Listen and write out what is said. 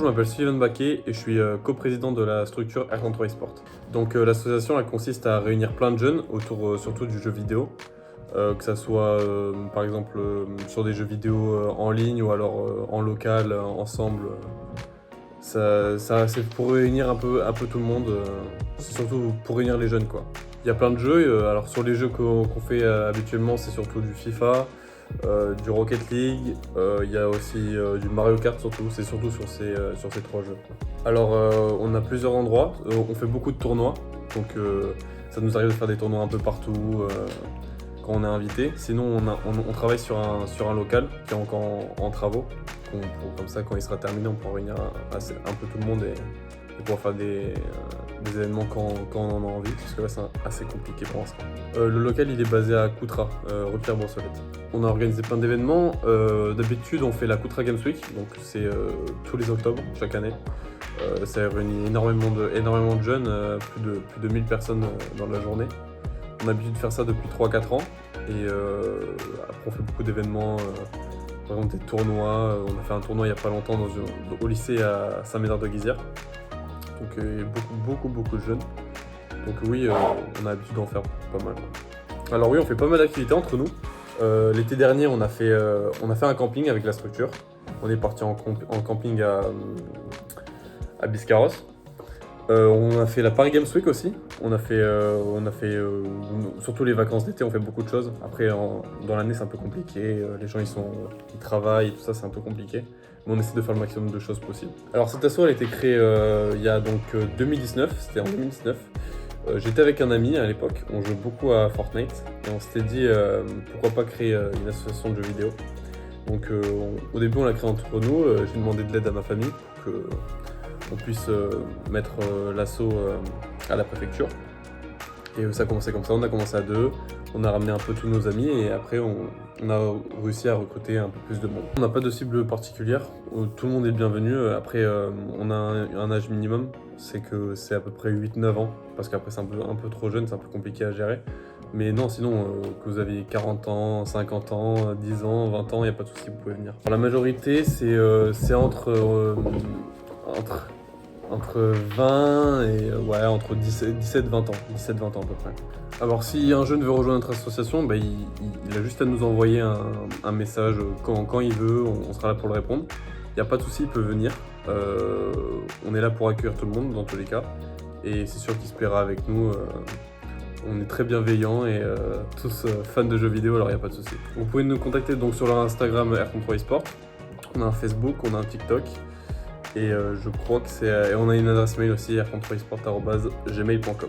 je m'appelle Steven Baquet et je suis coprésident de la structure R33 eSport. Donc l'association elle consiste à réunir plein de jeunes autour surtout du jeu vidéo, que ça soit par exemple sur des jeux vidéo en ligne ou alors en local, ensemble. C'est pour réunir un peu tout le monde, c'est surtout pour réunir les jeunes quoi. Il y a plein de jeux, alors sur les jeux qu'on fait habituellement c'est surtout du FIFA, du Rocket League, il y a aussi du Mario Kart surtout, c'est surtout sur ces trois jeux. Alors on a plusieurs endroits, on fait beaucoup de tournois, donc ça nous arrive de faire des tournois un peu partout quand on est invité. Sinon on travaille sur un local qui est encore en travaux, comme ça quand il sera terminé on pourra réunir un peu tout le monde et pouvoir faire des événements quand on en a envie, parce que là c'est assez compliqué pour l'instant. Le local il est basé à Coutras, Repierre-Brossolette. On a organisé plein d'événements, d'habitude on fait la Coutras Games Week, donc c'est tous les octobres chaque année. Ça réunit énormément de jeunes, plus de 1000 personnes dans la journée. On a l'habitude de faire ça depuis 3-4 ans et après on fait beaucoup d'événements. Par exemple des tournois, on a fait un tournoi il n'y a pas longtemps au lycée à Saint-Médard-de-Guizière. Donc il y a beaucoup de jeunes. Donc oui, on a l'habitude d'en faire pas mal. Alors oui, on fait pas mal d'activités entre nous. L'été dernier, on a fait un camping avec la structure. On est parti en camping à Biscarrosse. On a fait la Paris Games Week aussi. On a fait surtout les vacances d'été, on fait beaucoup de choses. Après, dans l'année, c'est un peu compliqué. Les gens, ils travaillent et tout ça, c'est un peu compliqué. Mais on essaie de faire le maximum de choses possibles. Alors, cette asso, elle a été créée il y a donc 2019. C'était en 2019. J'étais avec un ami à l'époque. On jouait beaucoup à Fortnite. Et on s'était dit, pourquoi pas créer une association de jeux vidéo. Donc, au début, on l'a créée entre nous. J'ai demandé de l'aide à ma famille pour que on puisse mettre l'asso à la préfecture. Et ça a commencé comme ça, on a commencé à deux, on a ramené un peu tous nos amis et après on a réussi à recruter un peu plus de monde. On n'a pas de cible particulière, tout le monde est bienvenu. Après on a un âge minimum, c'est à peu près 8-9 ans, parce qu'après c'est un peu trop jeune, c'est un peu compliqué à gérer. Mais non, sinon, que vous avez 40 ans, 50 ans, 10 ans, 20 ans, il n'y a pas de souci, vous pouvez venir. Alors, la majorité, c'est entre 20 et entre 17-20 ans, 17-20 ans à peu près. Alors si un jeune veut rejoindre notre association, il a juste à nous envoyer un message quand il veut, on sera là pour le répondre. Il n'y a pas de souci, il peut venir. On est là pour accueillir tout le monde dans tous les cas. Et c'est sûr qu'il se plaira avec nous. On est très bienveillants et tous fans de jeux vidéo, alors il n'y a pas de souci. Vous pouvez nous contacter donc sur leur Instagram R33 eSport. On a un Facebook, on a un TikTok. Et je crois que on a une adresse mail aussi, r33esport@gmail.com.